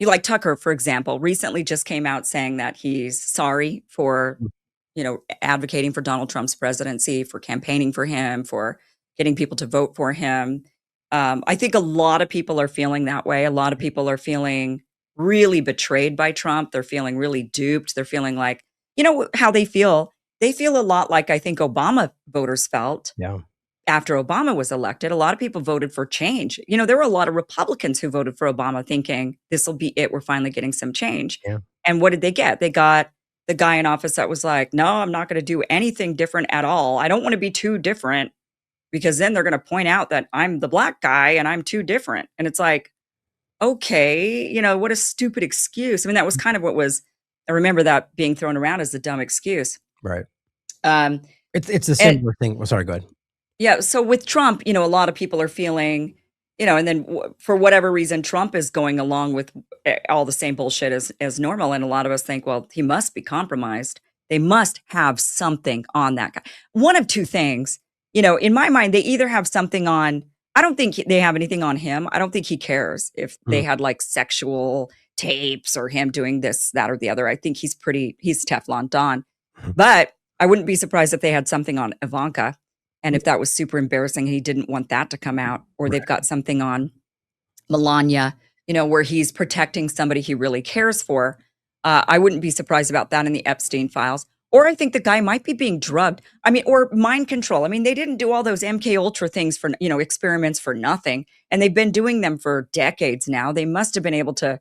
You like Tucker, for example, recently just came out saying that he's sorry for, advocating for Donald Trump's presidency, for campaigning for him, for getting people to vote for him. I think a lot of people are feeling that way. A lot of people are feeling really betrayed by Trump. They're feeling really duped. They're feeling like, how they feel. They feel a lot like I think Obama voters felt Yeah. after Obama was elected. A lot of people voted for change. There were a lot of Republicans who voted for Obama thinking this will be it. We're finally getting some change. Yeah. And what did they get? They got the guy in office that was like, no, I'm not going to do anything different at all. I don't want to be too different because then they're going to point out that I'm the black guy and I'm too different. And it's like, okay, what a stupid excuse. I mean, that was kind of I remember that being thrown around as a dumb excuse. Right. Um, It's a similar thing. Well, sorry, go ahead. Yeah. So with Trump, a lot of people are feeling, and then for whatever reason, Trump is going along with all the same bullshit as normal. And a lot of us think, well, he must be compromised. They must have something on that guy. One of two things, in my mind, they either have something on, I don't think they have anything on him. I don't think he cares if they had like sexual tapes or him doing this, that, or the other. I think he's Teflon Don. But I wouldn't be surprised if they had something on Ivanka. And if that was super embarrassing, he didn't want that to come out, or they've got something on Melania, where he's protecting somebody he really cares for. I wouldn't be surprised about that in the Epstein files. Or I think the guy might be being drugged. I mean, or mind control. I mean, they didn't do all those MK Ultra things for, experiments for nothing. And they've been doing them for decades now. They must have been able to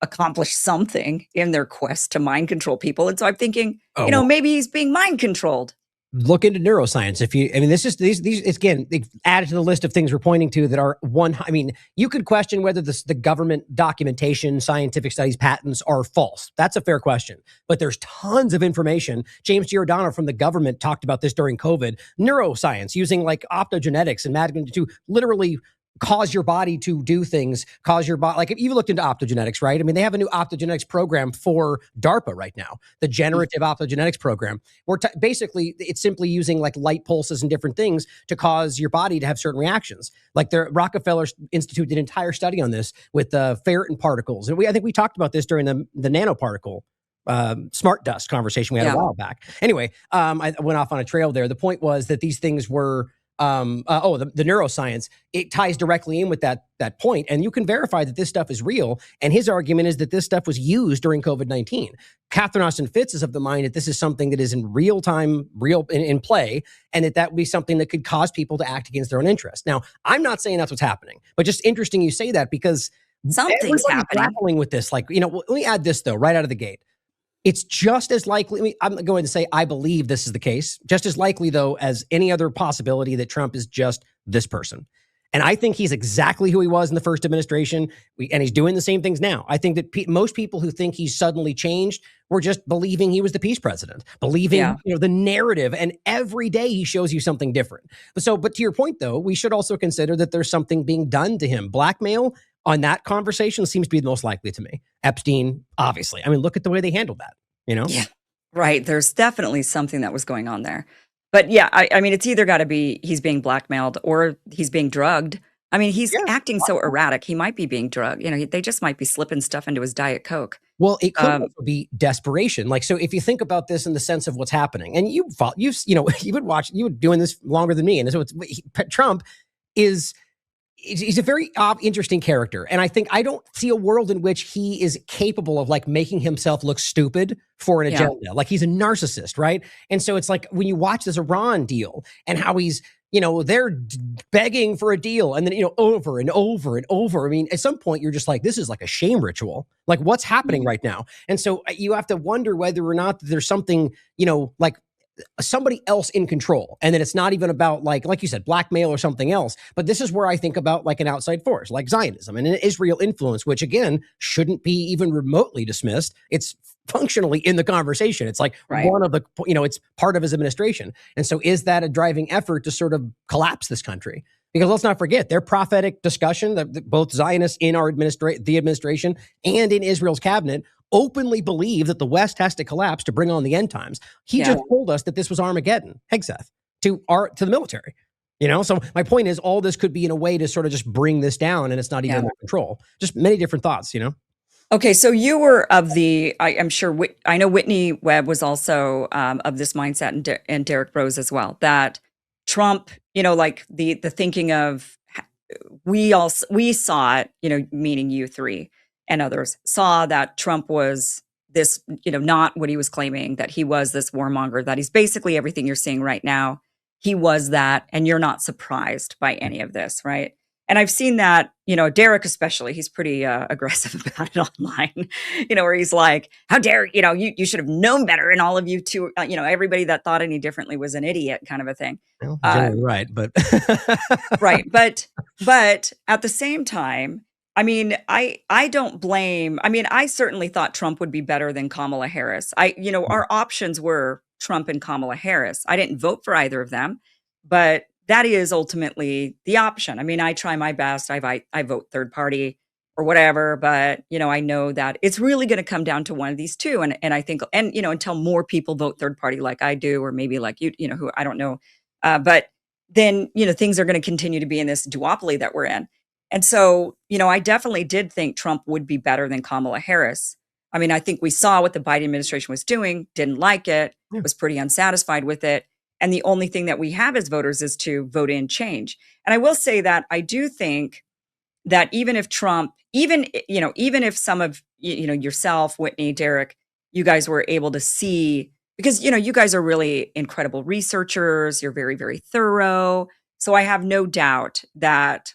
accomplish something in their quest to mind control people. And so I'm thinking, maybe he's being mind controlled. Look into neuroscience. This is these again, they added to the list of things we're pointing to that are one. I mean, you could question whether the government documentation, scientific studies, patents are false. That's a fair question. But there's tons of information. James Giordano from the government talked about this during COVID. Neuroscience using like optogenetics and magnitude to literally cause your body to do things, cause your body, like if you looked into optogenetics, right? I mean, they have a new optogenetics program for DARPA right now, the generative optogenetics program, where basically it's simply using like light pulses and different things to cause your body to have certain reactions. Like the Rockefeller Institute did an entire study on this with ferritin particles. And I think we talked about this during the nanoparticle smart dust conversation we had a while back. Anyway, I went off on a trail there. The point was that these things were the neuroscience, it ties directly in with that point. And you can verify that this stuff is real. And his argument is that this stuff was used during COVID-19. Catherine Austin Fitts is of the mind that this is something that is in real time, in play, and that would be something that could cause people to act against their own interest. Now, I'm not saying that's what's happening, but just interesting you say that because something's happening. Grappling with this. Like, let me add this though, right out of the gate. It's just as likely, I'm going to say I believe this is the case, just as likely, though, as any other possibility that Trump is just this person. And I think he's exactly who he was in the first administration, and he's doing the same things now. I think that most people who think he's suddenly changed were just believing he was the peace president, believing the narrative, and every day he shows you something different. But to your point, though, we should also consider that there's something being done to him. Blackmail on that conversation seems to be the most likely to me. Epstein, obviously. I mean, look at the way they handled that, Yeah, right. There's definitely something that was going on there. But yeah, I mean, it's either got to be he's being blackmailed or he's being drugged. I mean, he's acting so erratic. He might be being drugged. They just might be slipping stuff into his Diet Coke. Well, it could also be desperation. Like, so if you think about this in the sense of what's happening, and you were doing this longer than me. And so Trump is... He's a very interesting character. And I think I don't see a world in which he is capable of like making himself look stupid for an agenda. Like he's a narcissist, right? And so it's like when you watch this Iran deal and how he's, they're begging for a deal and then, over and over and over. I mean, at some point you're just like, this is like a shame ritual. Like what's happening right now? And so you have to wonder whether or not there's something, like somebody else in control, and that it's not even about like you said, blackmail or something else. But this is where I think about like an outside force, like Zionism and an Israel influence, which again shouldn't be even remotely dismissed. It's functionally in the conversation. It's like one of the, it's part of his administration. And so, is that a driving effort to sort of collapse this country? Because let's not forget their prophetic discussion that both Zionists in our the administration and in Israel's cabinet openly believe that the West has to collapse to bring on the end times. He just told us that this was Armageddon, Hegseth, to the military. So my point is, all this could be in a way to sort of just bring this down, and it's not even under control. Just many different thoughts. Okay, so you were of the, I'm sure, I know Whitney Webb was also of this mindset, and Derek Rose as well, that Trump, like the thinking of, we saw it, meaning you three and others, saw that Trump was this, not what he was claiming, that he was this warmonger, that he's basically everything you're seeing right now. He was that, and you're not surprised by any of this, right? And I've seen that, Derek especially, he's pretty aggressive about it online, where he's like, how dare, you should have known better. And all of you two, everybody that thought any differently was an idiot, kind of a thing. Well, generally right, but Right. But at the same time, I mean, I don't blame, I mean, I certainly thought Trump would be better than Kamala Harris. Our options were Trump and Kamala Harris. I didn't vote for either of them, but that is ultimately the option. I mean, I try my best. I vote third party or whatever, but I know that it's really going to come down to one of these two. And I think, and until more people vote third party like I do, or maybe like you, who I don't know, but then things are going to continue to be in this duopoly that we're in. And so I definitely did think Trump would be better than Kamala Harris. I mean, I think we saw what the Biden administration was doing, didn't like it, Yeah. was pretty unsatisfied with it, and the only thing that we have as voters is to vote in change. And I will say that I do think that even if Trump, even if some of yourself, Whitney, Derek, you guys were able to see, because you guys are really incredible researchers, you're very, very thorough. So I have no doubt that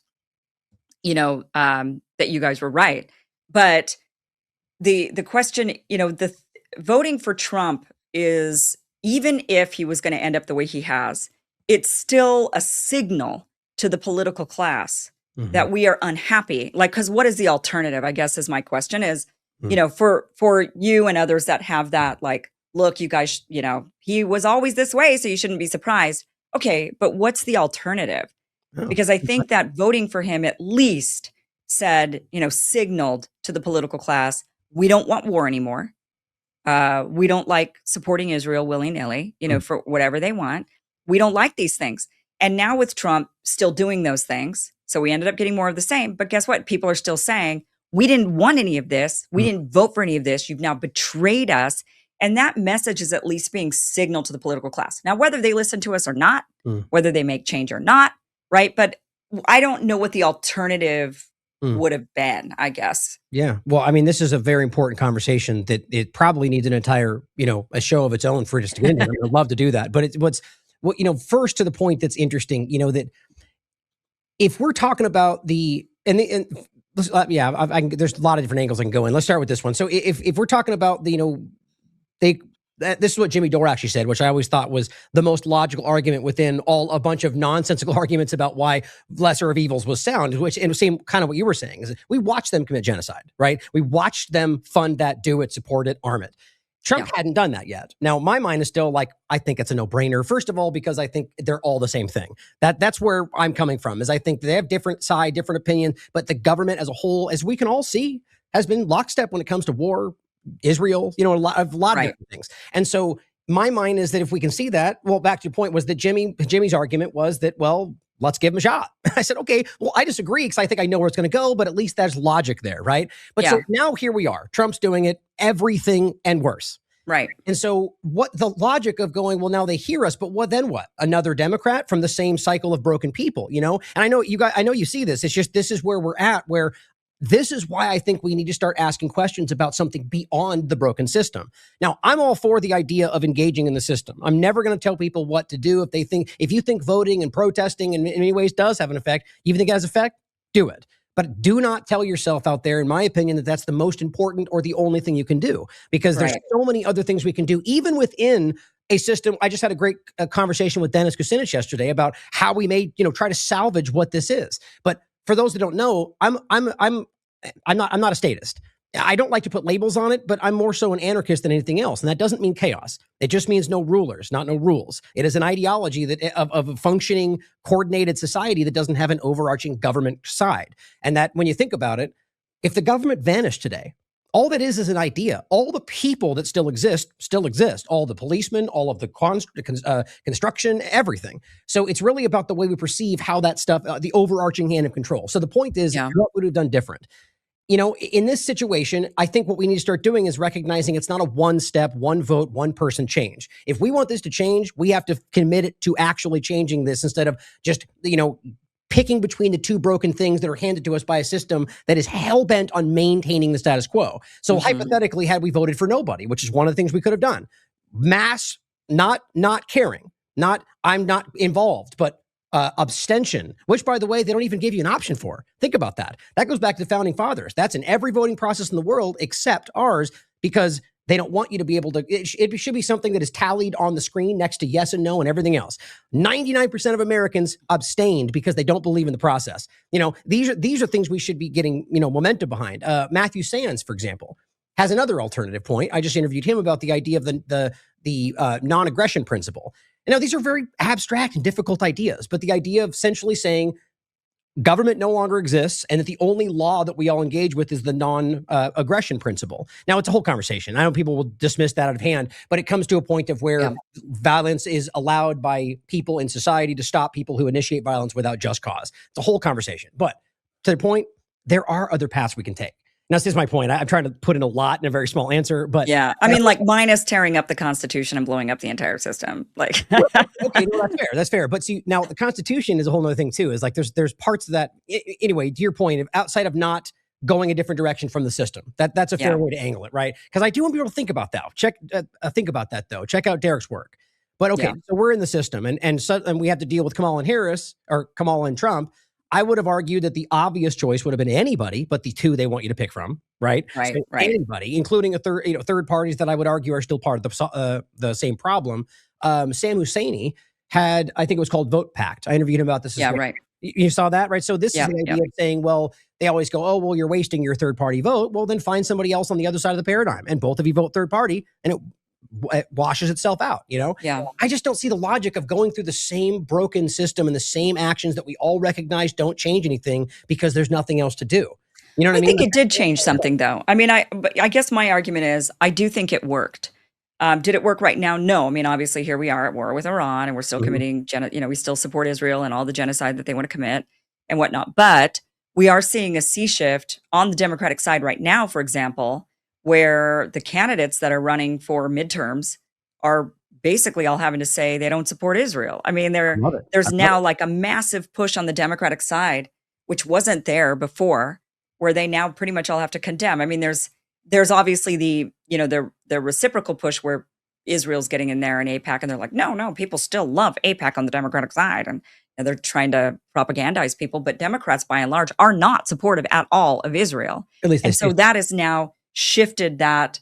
that you guys were right. But the question, voting for Trump is, even if he was going to end up the way he has, it's still a signal to the political class Mhm. that we are unhappy. Like, because what is the alternative? I guess is my question is, Mm. for you and others that have that, like, look, you guys, he was always this way, so you shouldn't be surprised. Okay, but what's the alternative? Oh. Because I think that voting for him at least said, signaled to the political class, we don't want war anymore. We don't like supporting Israel willy-nilly, Mm. for whatever they want. We don't like these things. And now with Trump still doing those things, so we ended up getting more of the same. But guess what? People are still saying, we didn't want any of this. We Mm. didn't vote for any of this. You've now betrayed us. And that message is at least being signaled to the political class. Now, whether they listen to us or not, Mm. whether they make change or not, right? But I don't know what the alternative Mm. would have been, I guess. Yeah. Well, I mean, this is a very important conversation that it probably needs an entire, a show of its own for us to get into. I'd love to do that. But first to the point that's interesting, that if we're talking about there's a lot of different angles I can go in. Let's start with this one. So if we're talking about this is what Jimmy Dore actually said, which I always thought was the most logical argument within a bunch of nonsensical arguments about why lesser of evils was sound, which, and the same kind of what you were saying, is we watched them commit genocide, right? We watched them fund that, do it, support it, arm it. Trump hadn't done that yet. Now, my mind is still like, I think it's a no-brainer. First of all, because I think they're all the same thing. That's where I'm coming from, is I think they have different side, different opinion, but the government as a whole, as we can all see, has been lockstep when it comes to war, Israel, a lot of different things. And so my mind is that if we can see that, well, back to your point was that Jimmy's argument was that, well, let's give him a shot. I said, okay, well, I disagree because I think I know where it's going to go, but at least there's logic there, right? But so now here we are. Trump's doing it, everything and worse. Right. And so what the logic of going, well, now they hear us, but then what? Another Democrat from the same cycle of broken people, And I know I know you see this. It's just, this is where we're at, where this is why I think we need to start asking questions about something beyond the broken system. Now, I'm all for the idea of engaging in the system. I'm never going to tell people what to do. If you think voting and protesting in many ways does have an effect, even think it has effect, do it. But do not tell yourself out there, in my opinion, that that's the most important or the only thing you can do, because there's so many other things we can do, even within a system. I just had a great conversation with Dennis Kucinich yesterday about how we may, try to salvage what this is. But for those that don't know, I'm not a statist. I don't like to put labels on it, but I'm more so an anarchist than anything else. And that doesn't mean chaos. It just means no rulers, not no rules. It is an ideology that of a functioning, coordinated society that doesn't have an overarching government side. And that, when you think about it, if the government vanished today, all that is an idea. All the people that still exist. All the policemen, all of the construction, everything. So it's really about the way we perceive how that stuff, the overarching hand of control. So the point is, what would have done different? in this situation, I think what we need to start doing is recognizing it's not a one step, one vote, one person change. If we want this to change, we have to commit it to actually changing this instead of just, picking between the two broken things that are handed to us by a system that is hell-bent on maintaining the status quo. So hypothetically, had we voted for nobody, which is one of the things we could have done, mass not caring, not I'm not involved, but abstention, which, by the way, they don't even give you an option for. Think about that. That goes back to the founding fathers. That's in every voting process in the world except ours, because they don't want you to be able to. It should be something that is tallied on the screen next to yes and no and everything else. 99% of Americans abstained because they don't believe in the process. These are things we should be getting momentum behind. Matthew Sands, for example, has another alternative point. I just interviewed him about the idea of the non-aggression principle. These are very abstract and difficult ideas, but the idea of essentially saying government no longer exists and that the only law that we all engage with is the non-aggression principle. Now, it's a whole conversation. I know people will dismiss that out of hand, but it comes to a point of where violence is allowed by people in society to stop people who initiate violence without just cause. It's a whole conversation. But to the point, there are other paths we can take. Now, this is my point. I'm trying to put in a lot in a very small answer, but yeah, I mean, like minus tearing up the Constitution and blowing up the entire system. Like, okay, no, that's fair. That's fair. But see, now the Constitution is a whole other thing too. Is like there's parts of that. Anyway, to your point, outside of not going a different direction from the system, that's a fair way to angle it, right? Because I do want people to think about that. Think about that though. Check out Derek's work. But okay, so we're in the system, and we have to deal with Kamala and Trump. I would have argued that the obvious choice would have been anybody, but the two they want you to pick from, right? Right. Anybody, including third parties that I would argue are still part of the same problem. Sam Husseini had, I think it was called Vote Pact. I interviewed him about this. Right. You saw that, right? So this is the idea of saying, well, they always go, oh, well, you're wasting your third party vote. Well, then find somebody else on the other side of the paradigm, and both of you vote third party, and it washes itself out, I just don't see the logic of going through the same broken system and the same actions that we all recognize don't change anything because there's nothing else to do. You know what I mean? I think it did change something, though. I mean, I guess my argument is I do think it worked. Did it work right now? No. I mean, obviously, here we are at war with Iran, and we're still committing, we still support Israel and all the genocide that they want to commit and whatnot. But we are seeing a sea shift on the Democratic side right now, for example, where the candidates that are running for midterms are basically all having to say they don't support Israel. I mean, there's now like a massive push on the Democratic side, which wasn't there before, where they now pretty much all have to condemn. I mean, there's obviously the reciprocal push where Israel's getting in there and AIPAC, and they're like, no, people still love AIPAC on the Democratic side. And they're trying to propagandize people, but Democrats by and large are not supportive at all of Israel. At least and so that is now shifted that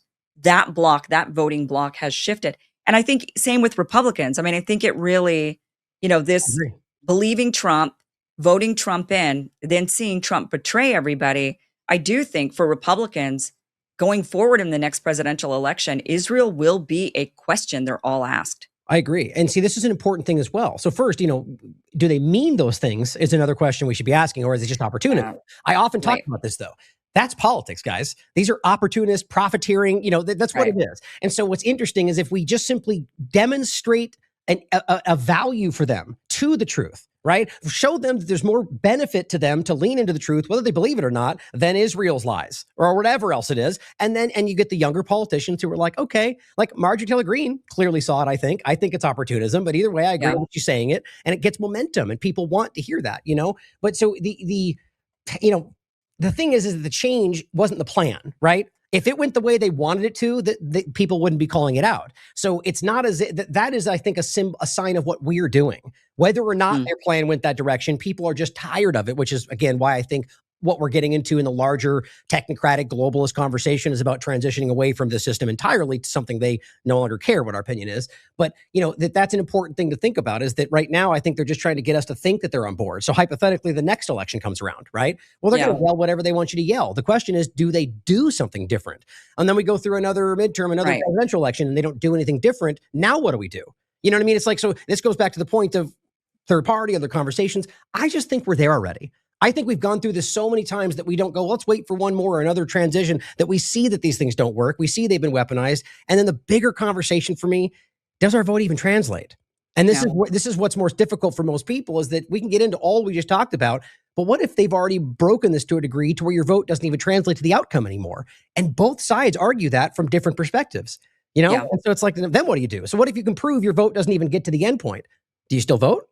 voting block has shifted. And I think same with Republicans. I mean, I think it really, this believing Trump, voting Trump in, then seeing Trump betray everybody. I do think for Republicans going forward in the next presidential election, Israel will be a question they're all asked. I agree. And see, this is an important thing as well. So first, do they mean those things is another question we should be asking, or is it just opportunity? I often talk about this though. That's politics, guys. These are opportunists, profiteering. That's what it is. And so what's interesting is if we just simply demonstrate a value for them to the truth, right? Show them that there's more benefit to them to lean into the truth, whether they believe it or not, than Israel's lies or whatever else it is. And you get the younger politicians who are like, okay, like Marjorie Taylor Greene clearly saw it, I think. I think it's opportunism, but either way, I agree with you saying it, and it gets momentum and people want to hear that, But so the thing is that the change wasn't the plan, right? If it went the way they wanted it to, the people wouldn't be calling it out. So it's not as that is, I think, a sign of what we're doing. Whether or not their plan went that direction, people are just tired of it, which is, again, why I think what we're getting into in the larger technocratic globalist conversation is about transitioning away from the system entirely to something they no longer care what our opinion is. But, that's an important thing to think about, is that right now, I think they're just trying to get us to think that they're on board. So hypothetically, the next election comes around, right? Well, they're going to yell whatever they want you to yell. The question is, do they do something different? And then we go through another midterm, another presidential election, and they don't do anything different. Now what do we do? You know what I mean? It's like, so this goes back to the point of third party, other conversations. I just think we're there already. I think we've gone through this so many times that we don't go, let's wait for one more or another transition, that we see that these things don't work. We see they've been weaponized. And then the bigger conversation for me, does our vote even translate? And this is what's more difficult for most people, is that we can get into all we just talked about, But what if they've already broken this to a degree to where your vote doesn't even translate to the outcome anymore? And both sides argue that from different perspectives, Yeah. And so it's like, then what do you do? So what if you can prove your vote doesn't even get to the end point? Do you still vote?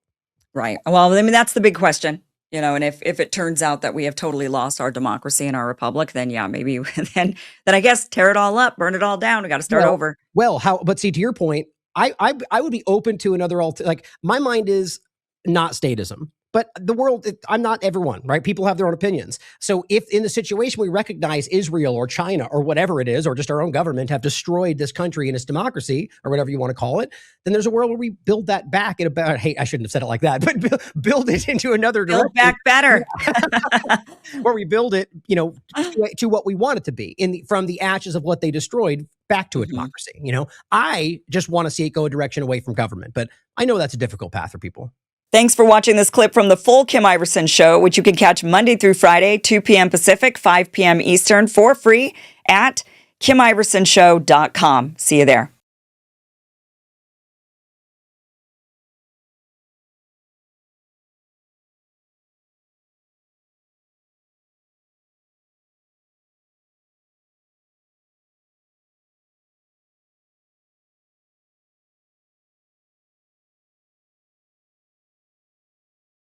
Right. Well, I mean, that's the big question, and if it turns out that we have totally lost our democracy and our republic, then yeah, maybe then I guess tear it all up, burn it all down. We got to start over. Well, but see, to your point, I would be open to another like my mind is not statism. But the world, I'm not everyone, right? People have their own opinions. So if in the situation we recognize Israel or China or whatever it is, or just our own government have destroyed this country and its democracy or whatever you want to call it, then there's a world where we build that back in about, hey, I shouldn't have said it like that, but build it into another direction. Build back better. Where we build it, to what we want it to be from the ashes of what they destroyed back to a democracy. I just want to see it go a direction away from government, but I know that's a difficult path for people. Thanks for watching this clip from the full Kim Iverson Show, which you can catch Monday through Friday, 2 p.m. Pacific, 5 p.m. Eastern, for free at KimIversonShow.com. See you there.